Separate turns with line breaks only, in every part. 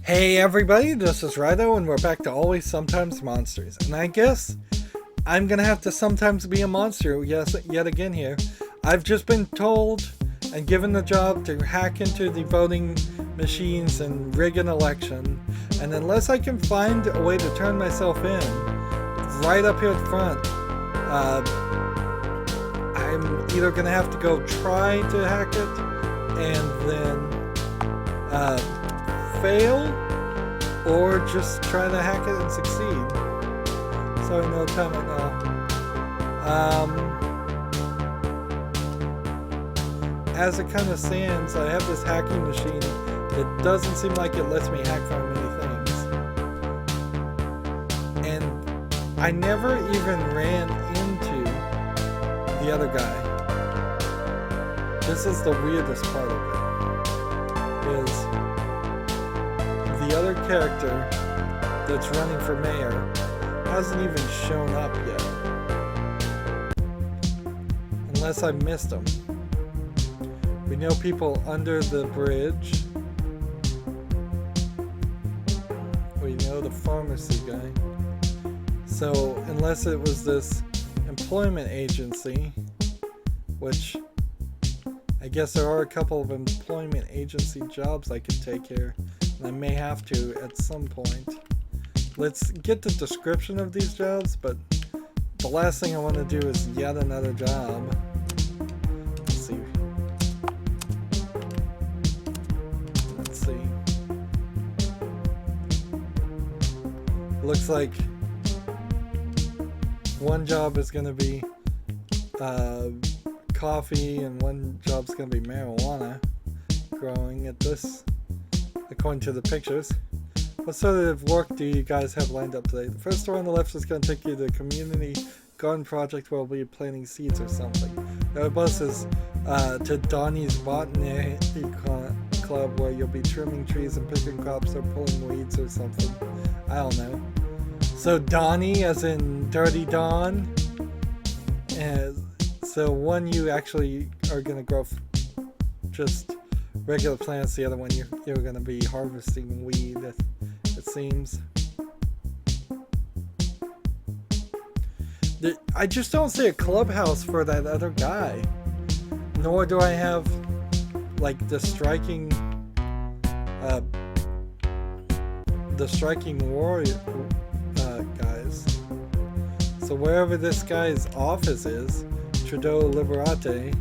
Hey everybody, this is Rydo and we're back to Always Sometimes Monsters. And I guess I'm gonna have to sometimes be a monster yet again here. I've just been told and given the job to hack into the voting machines and rig an election. And unless I can find a way to turn myself in, right up here at front, I'm either gonna have to go try to hack it and then fail, or just try to hack it and succeed. Sorry, no time right now. As it kind of stands, I have this hacking machine that doesn't seem like it lets me hack very many things. And I never even ran into the other guy. This is the weirdest part of it, is the other character that's running for mayor hasn't even shown up yet. Unless I missed him. We know people under the bridge. We know the pharmacy guy. So unless it was this employment agency, which I guess there are a couple of employment agency jobs I could take here. And I may have to at some point. Let's get the description of these jobs, but the last thing I want to do is yet another job. Let's see. Let's see. Looks like one job is going to be coffee and one job's going to be marijuana growing at this. According to the pictures. What sort of work do you guys have lined up today? The first door on the left is going to take you to the community garden project where we'll be planting seeds or something. The other bus is to Donnie's Botany Club where you'll be trimming trees and picking crops or pulling weeds or something. I don't know. So Donnie as in Dirty Don. And so one you actually are going to grow just regular plants, the other one you're going to be harvesting weed, it seems. I just don't see a clubhouse for that other guy. Nor do I have, like, the striking warrior guys. So wherever this guy's office is, Trudeau Liberate,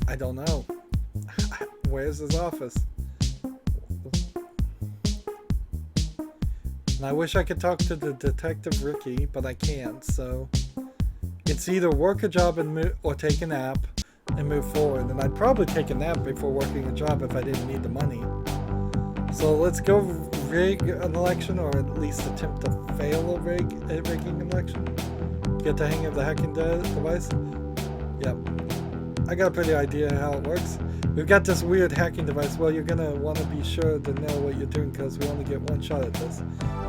I don't know. Where's his office? And I wish I could talk to the detective Ricky, but I can't. So it's either work a job and or take a nap and move forward. And I'd probably take a nap before working a job if I didn't need the money. So let's go rig an election, or at least attempt to fail a rigging election. Get the hang of the hacking device. Yep. I got a pretty idea how it works. We've got this weird hacking device. Well, you're going to want to be sure to know what you're doing because we only get one shot at this.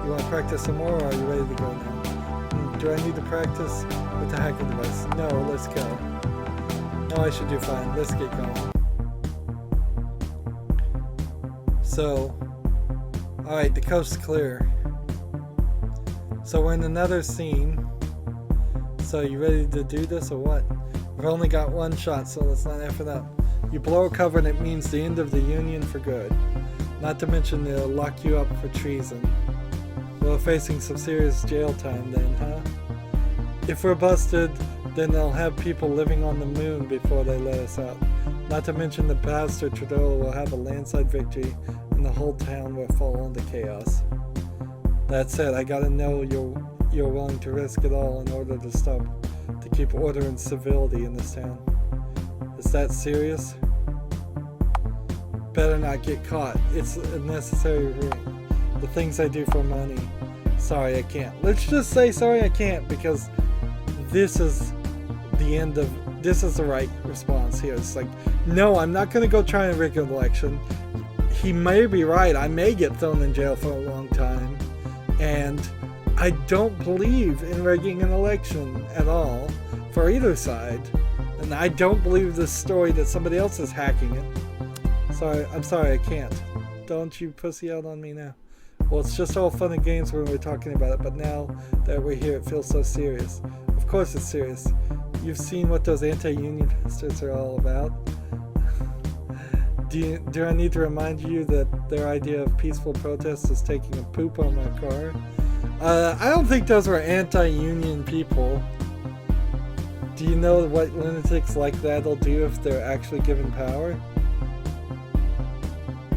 You want to practice some more, or are you ready to go now? Do I need to practice with the hacking device? No, let's go. No, I should do fine. Let's get going. So, alright, the coast's clear. So we're in another scene. So you ready to do this or what? We've only got one shot, so let's not F it up. You blow a cover and it means the end of the Union for good. Not to mention they'll lock you up for treason. We're facing some serious jail time then, huh? If we're busted, then they'll have people living on the moon before they let us out. Not to mention the pastor Trudeau will have a landslide victory and the whole town will fall into chaos. That said, I gotta know you're willing to risk it all in order to keep order and civility in this town. Is that serious? Better not get caught. It's a necessary ring. The things I do for money. Sorry, I can't. Let's just say sorry I can't, because this is the right response here. It's like, no, I'm not going to go try and rig an election. He may be right. I may get thrown in jail for a long time. And I don't believe in rigging an election at all for either side. And I don't believe this story that somebody else is hacking it. Sorry, I'm sorry, I can't. Don't you pussy out on me now. Well, it's just all fun and games when we're talking about it, but now that we're here, it feels so serious. Of course it's serious. You've seen what those anti-union bastards are all about. Do I need to remind you that their idea of peaceful protest is taking a poop on my car? I don't think those were anti-union people. Do you know what lunatics like that'll do if they're actually given power?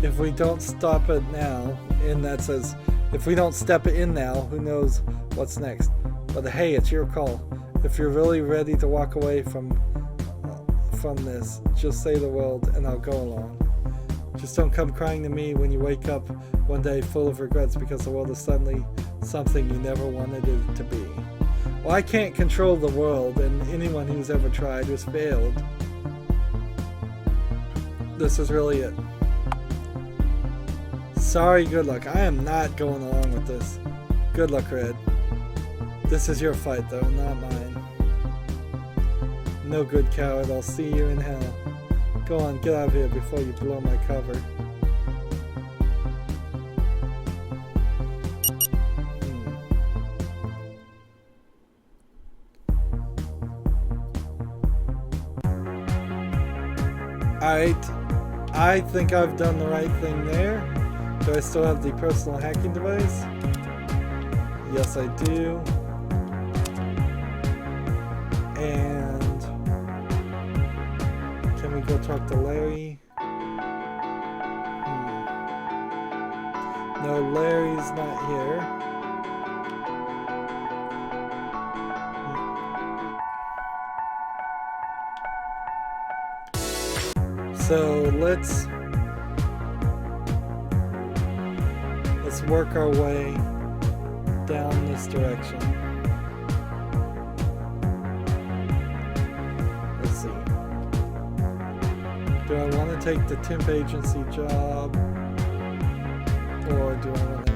If we don't stop it now, and that says, if we don't step in now, who knows what's next? But hey, it's your call. If you're really ready to walk away from this, just say the word and I'll go along. Just don't come crying to me when you wake up one day full of regrets because the world is suddenly something you never wanted it to be. Well, I can't control the world, and anyone who's ever tried has failed. This is really it. Sorry, good luck. I am not going along with this. Good luck, Red. This is your fight, though, not mine. No good, coward. I'll see you in hell. Go on, get out of here before you blow my cover. Alright, I think I've done the right thing there. Do I still have the personal hacking device? Yes, I do. And can we go talk to Larry? No, Larry's not here. So let's work our way down this direction. Let's see. Do I want to take the temp agency job, or do I want to?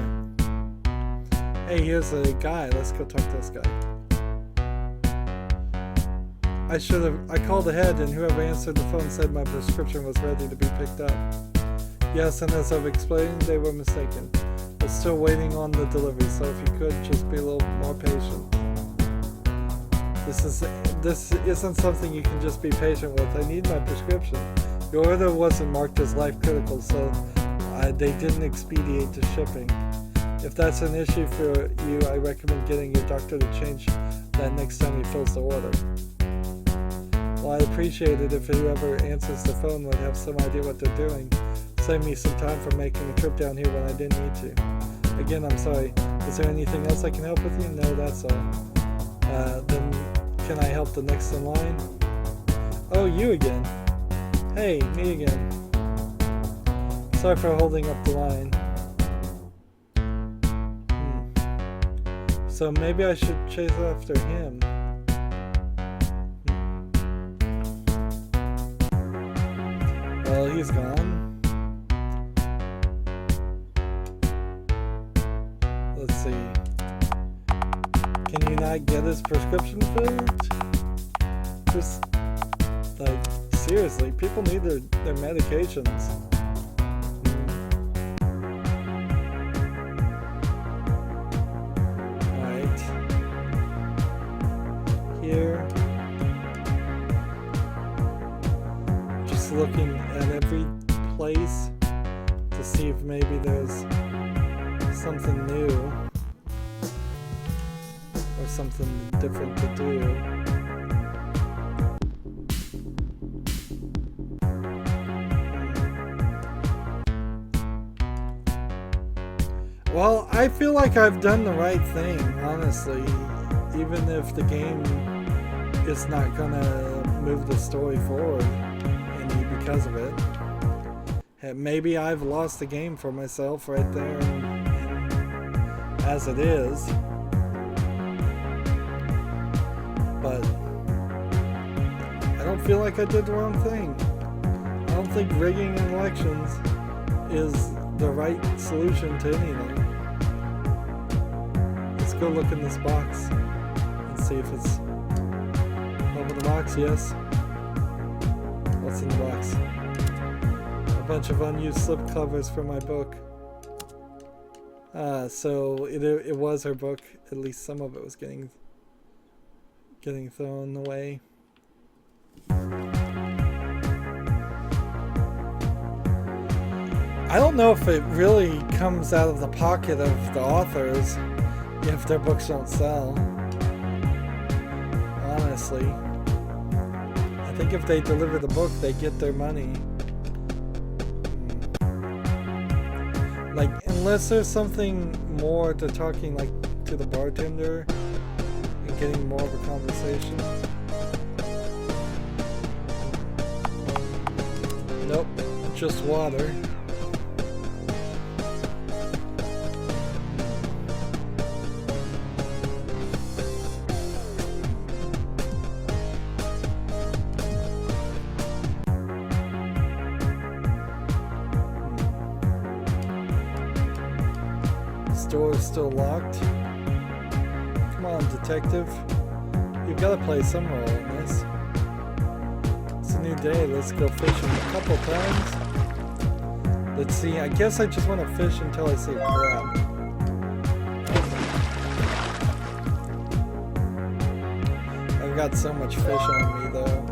Hey, here's a guy. Let's go talk to this guy. I called ahead, and whoever answered the phone said my prescription was ready to be picked up. Yes, and as I've explained, they were mistaken. We're still waiting on the delivery, so if you could just be a little more patient. This isn't something you can just be patient with. I need my prescription. Your order wasn't marked as life critical, so they didn't expedite the shipping. If that's an issue for you, I recommend getting your doctor to change that next time he fills the order. Well, I'd appreciate it if whoever answers the phone would have some idea what they're doing. Save me some time from making a trip down here when I didn't need to. Again, I'm sorry. Is there anything else I can help with you? No, that's all. Then can I help the next in line? Oh, you again. Hey, me again. Sorry for holding up the line. So maybe I should chase after him. Well, he's gone. Let's see. Can you not get his prescription filled? Just, like, seriously, people need their medications. Alright. Here. Just looking at every place to see if maybe there's something new or something different to do. Well, I feel like I've done the right thing, honestly, even if the game is not gonna move the story forward any because of it. Maybe I've lost the game for myself right there and as it is. But I don't feel like I did the wrong thing. I don't think rigging elections is the right solution to anything. Let's go look in this box and see if it's open the box. Yes. what's in the box. A bunch of unused slipcovers for my book. So it was her book. At least some of it was getting thrown away. I don't know if it really comes out of the pocket of the authors if their books don't sell. Honestly, I think if they deliver the book, they get their money. Like, unless there's something more to talking, like, to the bartender and getting more of a conversation. Nope, just water. Door is still locked. Come on, detective. You've got to play some role in this. It's a new day. Let's go fishing a couple times. Let's see. I guess I just want to fish until I see a crab. I've got so much fish on me, though.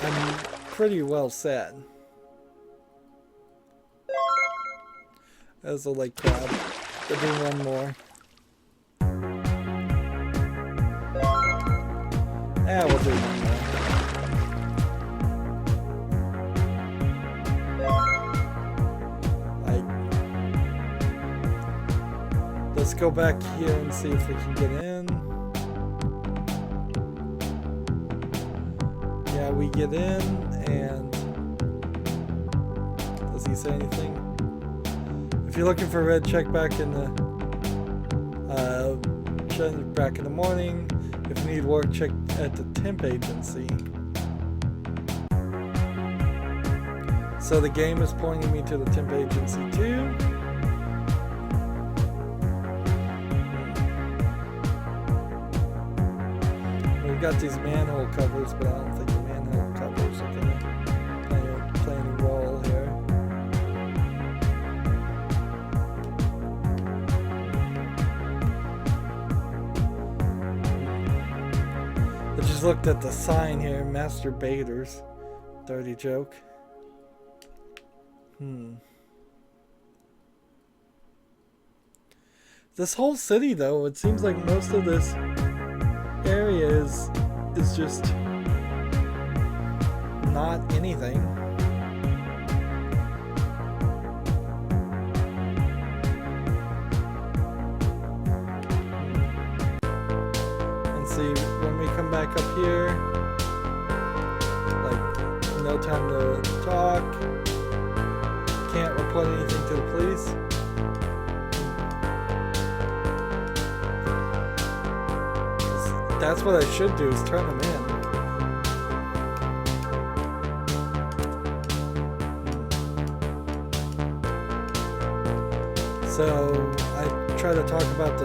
I'm pretty well set. There's a lake crab. We'll do one more. Yeah, we'll do one more. Let's go back here and see if we can get in. Yeah, we get in, and does he say anything? If you're looking for red, check back in the morning. If you need work, check at the temp agency. So the game is pointing me to the temp agency too. We've got these manhole covers, but I don't think the manhole covers are gonna play any role here. Just looked at the sign here, masturbators. Dirty joke. This whole city, though, it seems like most of this area is just not anything. See, when we come back up here, like, no time to talk, can't report anything to the police. That's what I should do, is turn them in. So I try to talk about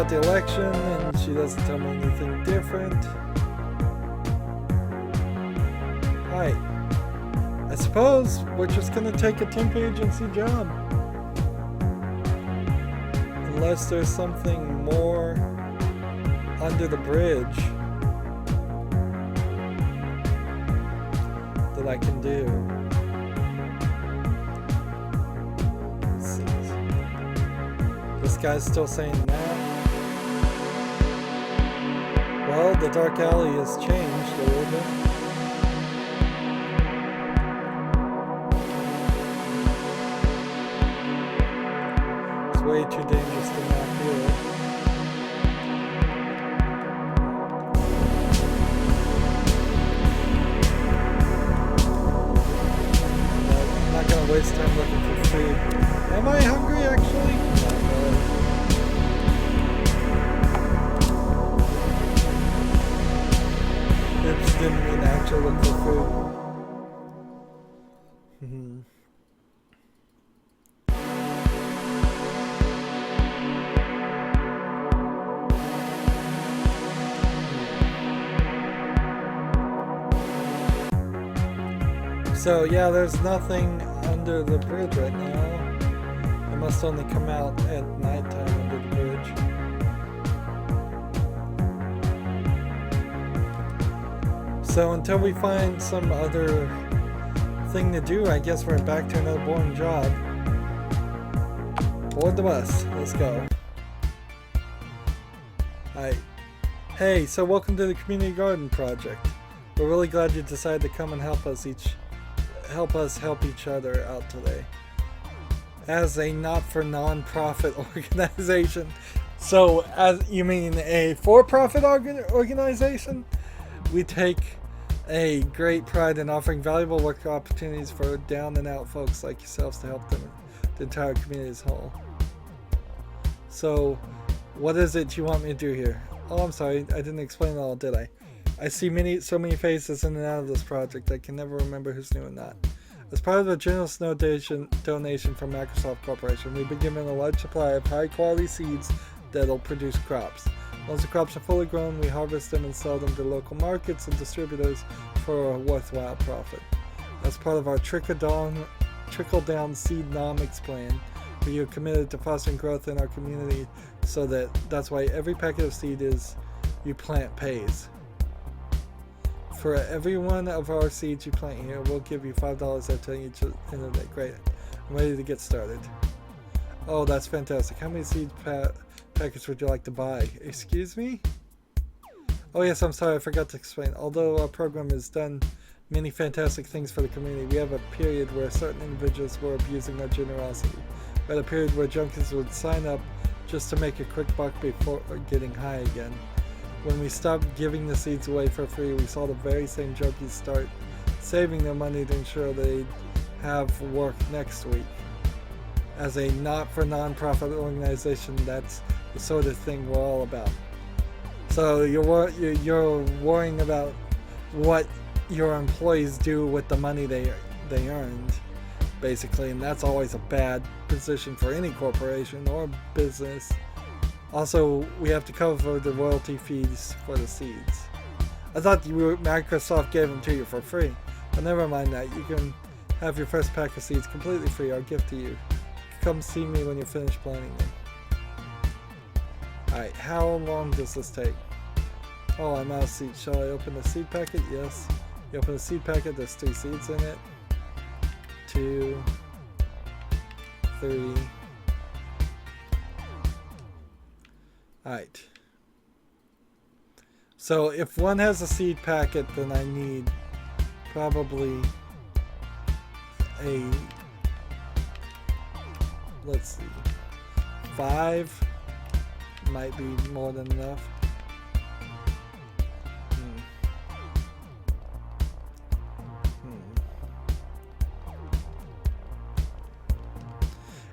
the election, and she doesn't tell me anything different. Alright. I suppose we're just gonna take a temp agency job. Unless there's something more under the bridge that I can do. This guy's still saying that. Well, the dark alley has changed a little bit. It's way too dangerous to not here. I'm not gonna waste time looking for food. Am I hungry actually? Didn't mean to actually look for food. So yeah, there's nothing under the bridge right now. It must only come out at nighttime under the bridge. So until we find some other thing to do, I guess we're back to another boring job. Board the bus. Let's go. Alright. Hey, so welcome to the Community Garden Project. We're really glad you decided to come and help us help each other out today. As a not-for-non-profit organization. So, as you mean a for-profit organization? We take a great pride in offering valuable work opportunities for down-and-out folks like yourselves to help them, the entire community as a whole. So, what is it you want me to do here? Oh, I'm sorry, I didn't explain it all, did I? I see so many faces in and out of this project, I can never remember who's new and not. As part of a generous donation from Microsoft Corporation, we've been given a large supply of high-quality seeds that'll produce crops. Once the crops are fully grown, we harvest them and sell them to local markets and distributors for a worthwhile profit. As part of our trickle-down seedonomics plan, we are committed to fostering growth in our community, so that's why every packet of seed you plant pays. For every one of our seeds you plant here, we'll give you $5 after each internet. Great. I'm ready to get started. Oh, that's fantastic. How many seed packets would you like to buy? Excuse me? Oh yes, I'm sorry, I forgot to explain. Although our program has done many fantastic things for the community, we have a period where certain individuals were abusing our generosity. We had a period where junkies would sign up just to make a quick buck before getting high again. When we stopped giving the seeds away for free, we saw the very same junkies start saving their money to ensure they'd have work next week. As a not-for-non-profit organization, that's the sort of thing we're all about. So you're worrying about what your employees do with the money they earned, basically, and that's always a bad position for any corporation or business. Also, we have to cover the royalty fees for the seeds. I thought Microsoft gave them to you for free, but never mind that. You can have your first pack of seeds completely free. I'll gift to you. Come see me when you're finished planting them. Alright, how long does this take? Oh, I'm out of seeds. Shall I open the seed packet? Yes. You open the seed packet, there's 3 seeds in it. 2, 3. Alright. So if one has a seed packet, then I need probably let's see, 5 might be more than enough.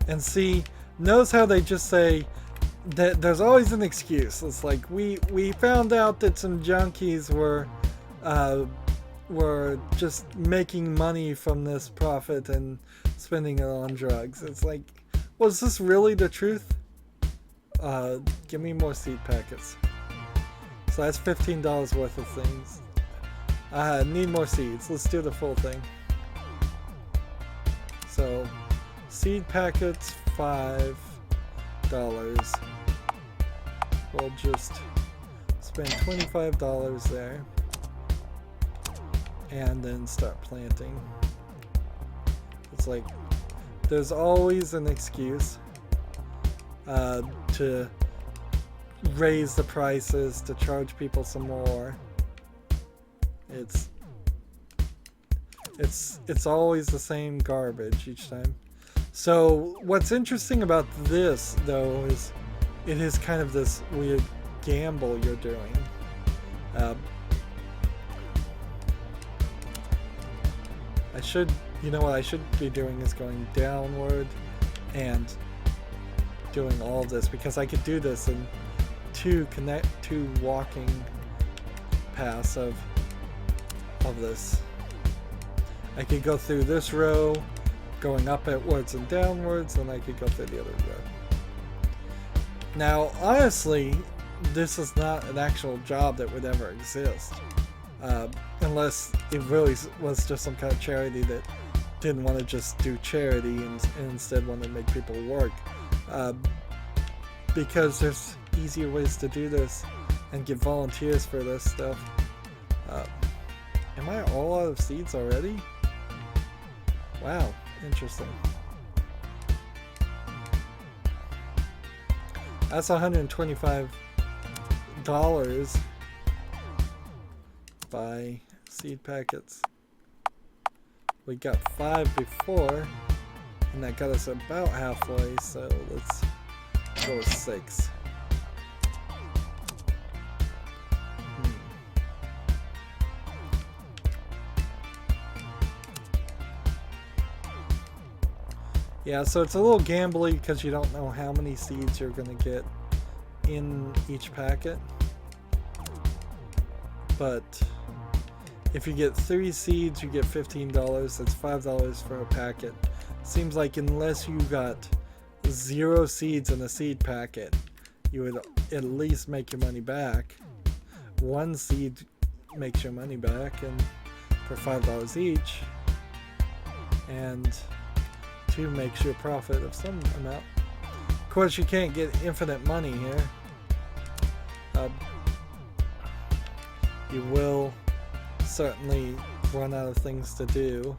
And see, notice how they just say that there's always an excuse. It's like we found out that some junkies were just making money from this profit and spending it on drugs. It's like, was this really the truth? Give me more seed packets. So that's $15 worth of things. Need more seeds. Let's do the full thing. So seed packets, $5. We'll just spend $25 there and then start planting. It's like there's always an excuse to raise the prices, to charge people some more. It's always the same garbage each time. So what's interesting about this, though, is it is kind of this weird gamble you're doing. What I should be doing is going downward and doing all of this, because I could do this in two walking paths of this. I could go through this row, going upwards and downwards, and I could go through the other row. Now, honestly, this is not an actual job that would ever exist. Unless it really was just some kind of charity that didn't want to just do charity and instead wanted to make people work. Because there's easier ways to do this and get volunteers for this stuff. Am I all out of seeds already? Wow, interesting. That's $125 by seed packets. We got 5 before, and that got us about halfway, so let's go with 6. Yeah, so it's a little gambly because you don't know how many seeds you're going to get in each packet. But if you get 3 seeds, you get $15. That's $5 for a packet. Seems like unless you got 0 seeds in a seed packet, you would at least make your money back. 1 seed makes your money back, and for $5 each. And 2 makes you a profit of some amount. Of course, you can't get infinite money here. You will certainly run out of things to do.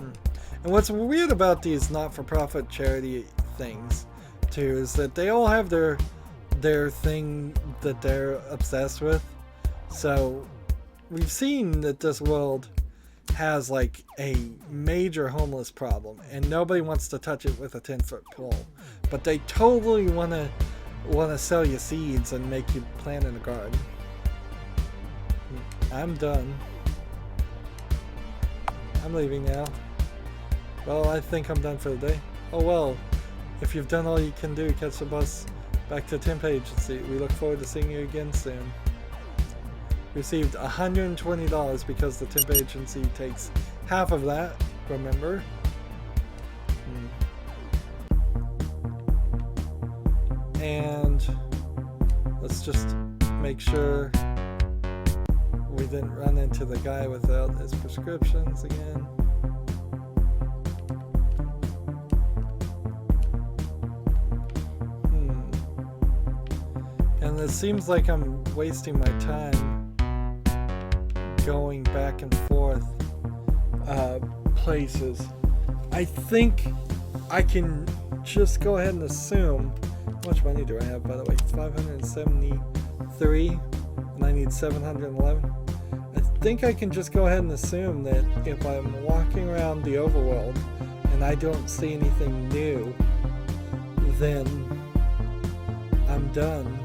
And what's weird about these not-for-profit charity things, too, is that they all have their thing that they're obsessed with. So we've seen that this world has like a major homeless problem, and nobody wants to touch it with a 10-foot pole, but they totally want to sell you seeds and make you plant in a garden. I'm done. I'm leaving now. Well, I think I'm done for the day. Oh well, if you've done all you can do, catch the bus back to Temp Agency. We look forward to seeing you again soon. Received $120 because the Temp Agency takes half of that, remember? And let's just make sure we didn't run into the guy without his prescriptions again. And it seems like I'm wasting my time going back and forth places. I think I can just go ahead and assume. How much money do I have, by the way? It's 573, and I need 711. I think I can just go ahead and assume that if I'm walking around the overworld and I don't see anything new, then I'm done.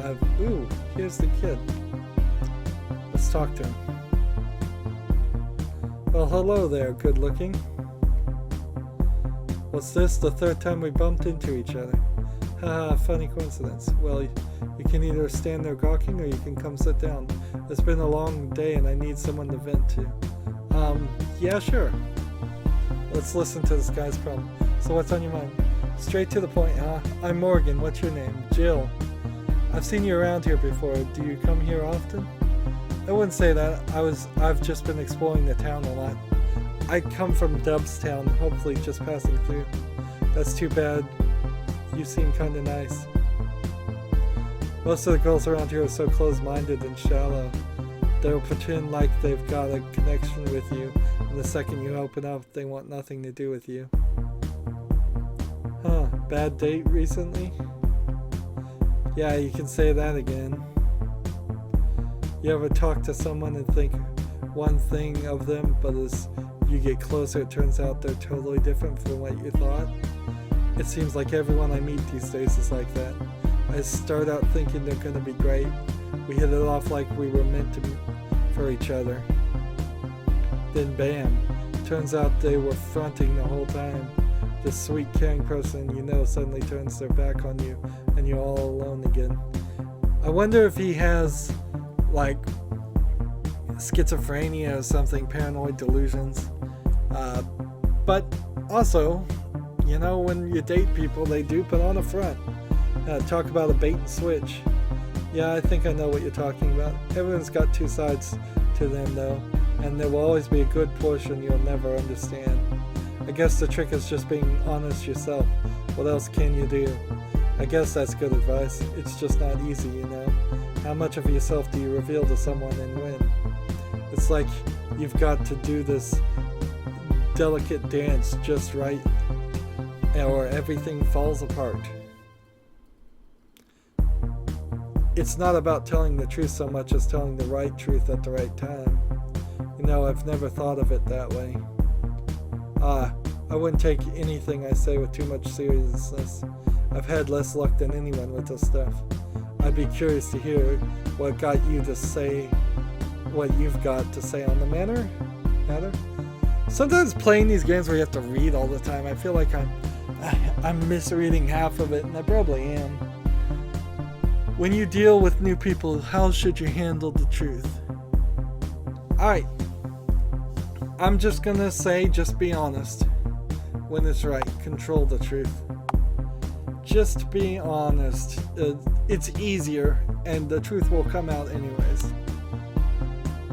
And ooh, here's the kid. Let's talk to him. Well, hello there, good looking. What's this? The 3rd time we bumped into each other. Haha, funny coincidence. Well, you can either stand there gawking or you can come sit down. It's been a long day and I need someone to vent to. Yeah, sure. Let's listen to this guy's problem. So what's on your mind? Straight to the point, huh? I'm Morgan. What's your name? Jill. I've seen you around here before. Do you come here often? I wouldn't say that. I've just been exploring the town a lot. I come from Dubstown, hopefully just passing through. That's too bad. You seem kinda nice. Most of the girls around here are so close-minded and shallow. They'll pretend like they've got a connection with you, and the second you open up, they want nothing to do with you. Huh, bad date recently? Yeah, you can say that again. You ever talk to someone and think one thing of them, but as you get closer, it turns out they're totally different from what you thought? It seems like everyone I meet these days is like that. I start out thinking they're gonna be great. We hit it off like we were meant to be for each other. Then bam, turns out they were fronting the whole time. This sweet, caring person you know suddenly turns their back on you and you're all alone again. I wonder if he has, like, schizophrenia or something, paranoid delusions. But also, you know, when you date people, they do put on a front. Talk about a bait and switch. Yeah, I think I know what you're talking about. Everyone's got two sides to them though, and there will always be a good portion you'll never understand. I guess the trick is just being honest yourself. What else can you do? I guess that's good advice. It's just not easy, you know. How much of yourself do you reveal to someone and when? It's like you've got to do this delicate dance just right, or everything falls apart. It's not about telling the truth so much as telling the right truth at the right time. You know, I've never thought of it that way. I wouldn't take anything I say with too much seriousness. I've had less luck than anyone with this stuff. I'd be curious to hear what got you to say what you've got to say on the matter. Sometimes playing these games where you have to read all the time, I feel like I'm misreading half of it, and I probably am. When you deal with new people, how should you handle the truth? Alright. I'm just gonna say, just be honest. When it's right, control the truth. Just be honest. It's easier, and the truth will come out anyways.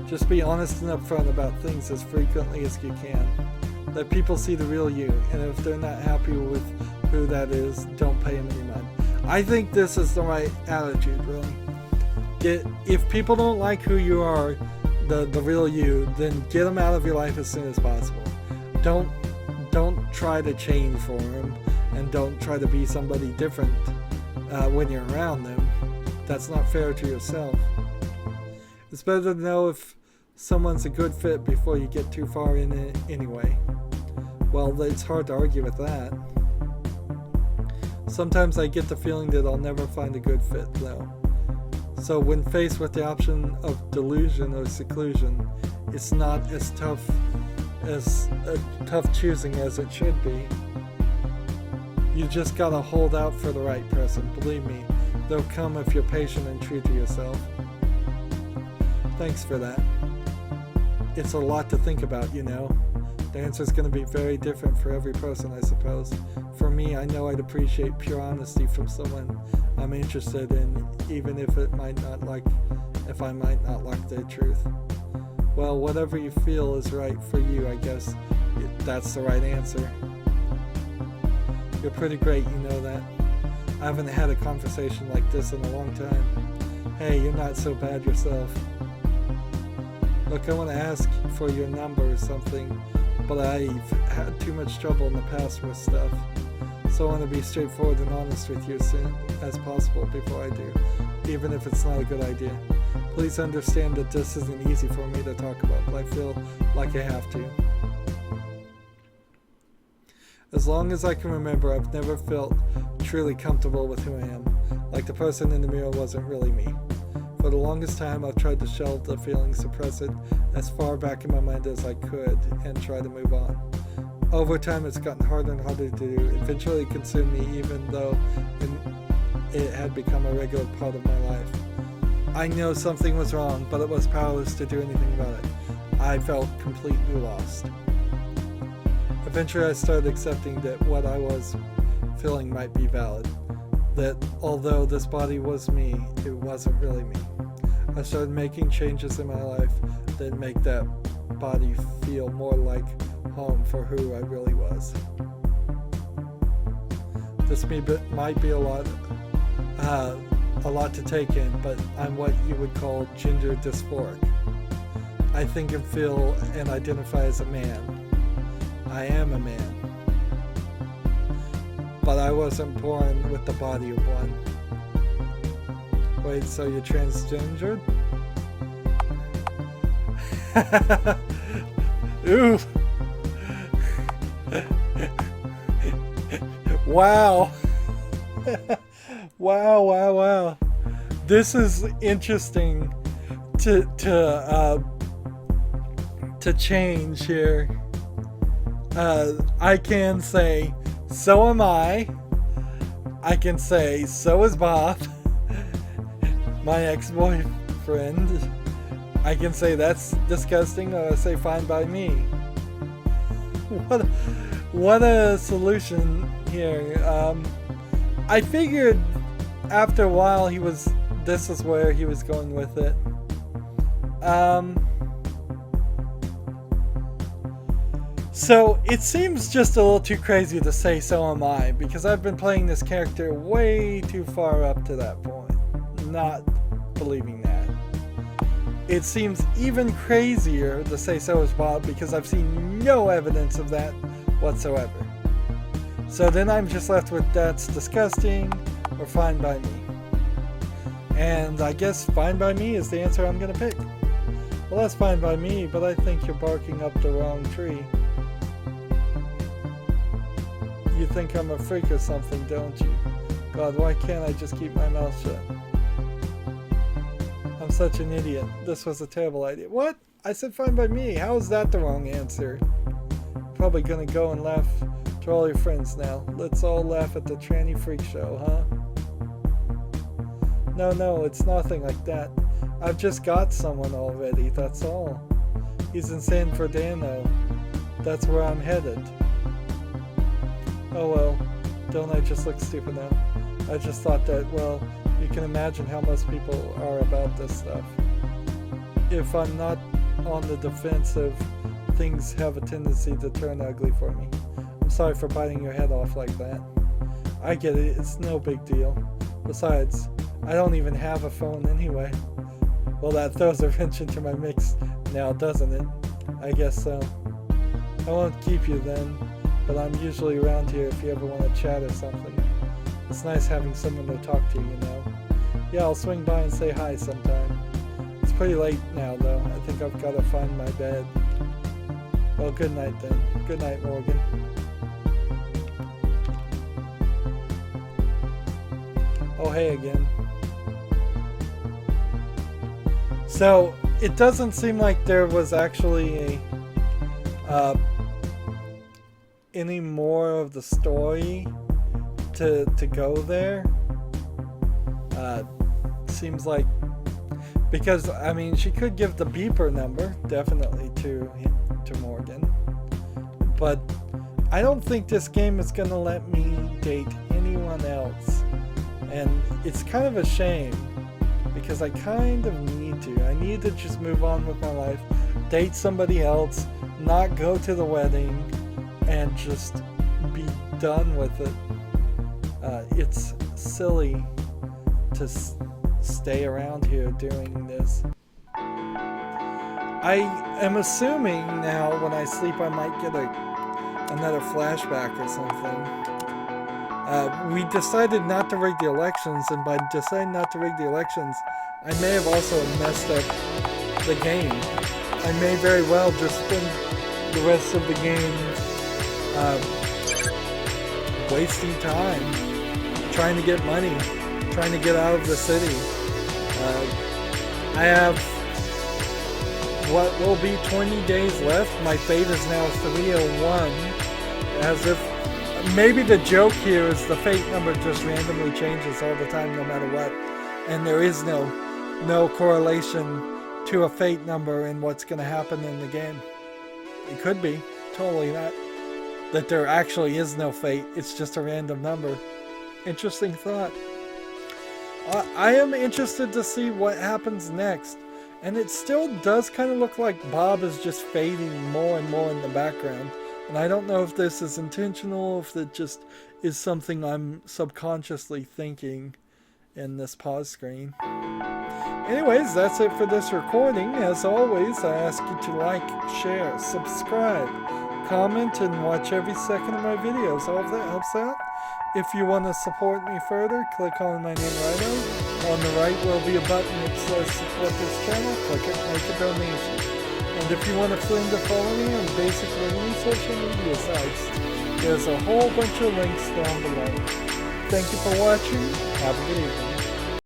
Just be honest and upfront about things as frequently as you can. Let people see the real you, and if they're not happy with who that is, don't pay them any mind. I think this is the right attitude, really. If people don't like who you are, the real you, then get them out of your life as soon as possible. Don't try to change for them, and don't try to be somebody different when you're around them. That's not fair to yourself. It's better to know if someone's a good fit before you get too far in it anyway. Well, it's hard to argue with that. Sometimes I get the feeling that I'll never find a good fit, though. So when faced with the option of delusion or seclusion, it's not as tough choosing as it should be. You just gotta hold out for the right person. Believe me, they'll come if you're patient and true to yourself. Thanks for that. It's a lot to think about, you know. The answer is going to be very different for every person, I suppose. For me, I know I'd appreciate pure honesty from someone I'm interested in, even if I might not like their truth. Well, whatever you feel is right for you, I guess that's the right answer. You're pretty great, you know that. I haven't had a conversation like this in a long time. Hey, you're not so bad yourself. Look, I want to ask for your number or something, but I've had too much trouble in the past with stuff. So I want to be straightforward and honest with you as soon as possible before I do, even if it's not a good idea. Please understand that this isn't easy for me to talk about, but I feel like I have to. As long as I can remember, I've never felt truly comfortable with who I am, like the person in the mirror wasn't really me. For the longest time, I've tried to shelve the feeling, suppress it as far back in my mind as I could, and try to move on. Over time, it's gotten harder and harder to do. Eventually, it consumed me, even though it had become a regular part of my life. I know something was wrong, but it was powerless to do anything about it. I felt completely lost. Eventually, I started accepting that what I was feeling might be valid. That although this body was me, it wasn't really me. I started making changes in my life that make that body feel more like home for who I really was. This might be a lot to take in, but I'm what you would call gender dysphoric. I think and feel and identify as a man. I am a man. But I wasn't born with the body of one. Wait, so you're transgendered? Ooh. Wow. Wow. This is interesting to change here. I can say, so am I. I can say, so is Bob, my ex-boyfriend. I can say that's disgusting, or I say fine by me. What a solution here. I figured after a while, this is where he was going with it. So it seems just a little too crazy to say so am I, because I've been playing this character way too far up to that point, not believing that. It seems even crazier to say so is Bob, because I've seen no evidence of that whatsoever. So then I'm just left with that's disgusting or fine by me. And I guess fine by me is the answer I'm going to pick. Well, that's fine by me, but I think you're barking up the wrong tree. You think I'm a freak or something, don't you? God, why can't I just keep my mouth shut? I'm such an idiot. This was a terrible idea. What? I said fine by me. How is that the wrong answer? Probably gonna go and laugh to all your friends now. Let's all laugh at the tranny freak show, huh? No, it's nothing like that. I've just got someone already, that's all. He's in San Fernando. That's where I'm headed. Oh well, don't I just look stupid now? I just thought that, well, you can imagine how most people are about this stuff. If I'm not on the defensive, things have a tendency to turn ugly for me. I'm sorry for biting your head off like that. I get it, it's no big deal. Besides, I don't even have a phone anyway. Well, that throws a wrench into my mix now, doesn't it? I guess so. I won't keep you then, but I'm usually around here if you ever want to chat or something. It's nice having someone to talk to, you know. Yeah, I'll swing by and say hi sometime. It's pretty late now, though. I think I've got to find my bed. Well, good night then. Good night, Morgan. Oh, hey again. So, it doesn't seem like there was actually any more of the story to go there. Seems like, because I mean she could give the beeper number definitely to Morgan, but I don't think this game is gonna let me date anyone else, and it's kind of a shame because I kind of need to. I need to just move on with my life, date somebody else, not go to the wedding, and just be done with it. It's silly to stay around here doing this. I am assuming now when I sleep I might get another flashback or something. We decided not to rig the elections, and by deciding not to rig the elections, I may have also messed up the game. I may very well just spend the rest of the game wasting time trying to get money, trying to get out of the city. I have what will be 20 days left. My fate is now 301, as if maybe the joke here is the fate number just randomly changes all the time no matter what, and there is no correlation to a fate number in what's going to happen in the game. It could be totally that there actually is no fate, it's just a random number. Interesting thought. I am interested to see what happens next, and it still does kind of look like Bob is just fading more and more in the background, and I don't know if this is intentional, if it just is something I'm subconsciously thinking in this pause screen. Anyways, that's it for this recording. As always, I ask you to like, share, subscribe, comment, and watch every second of my videos. All of that helps out. If you want to support me further, click on my name, Rydo. On the right will be a button that says support this channel. Click it, make a donation. And if you want a friend to follow me on basically any social media sites, there's a whole bunch of links down below. Thank you for watching. Have a good evening.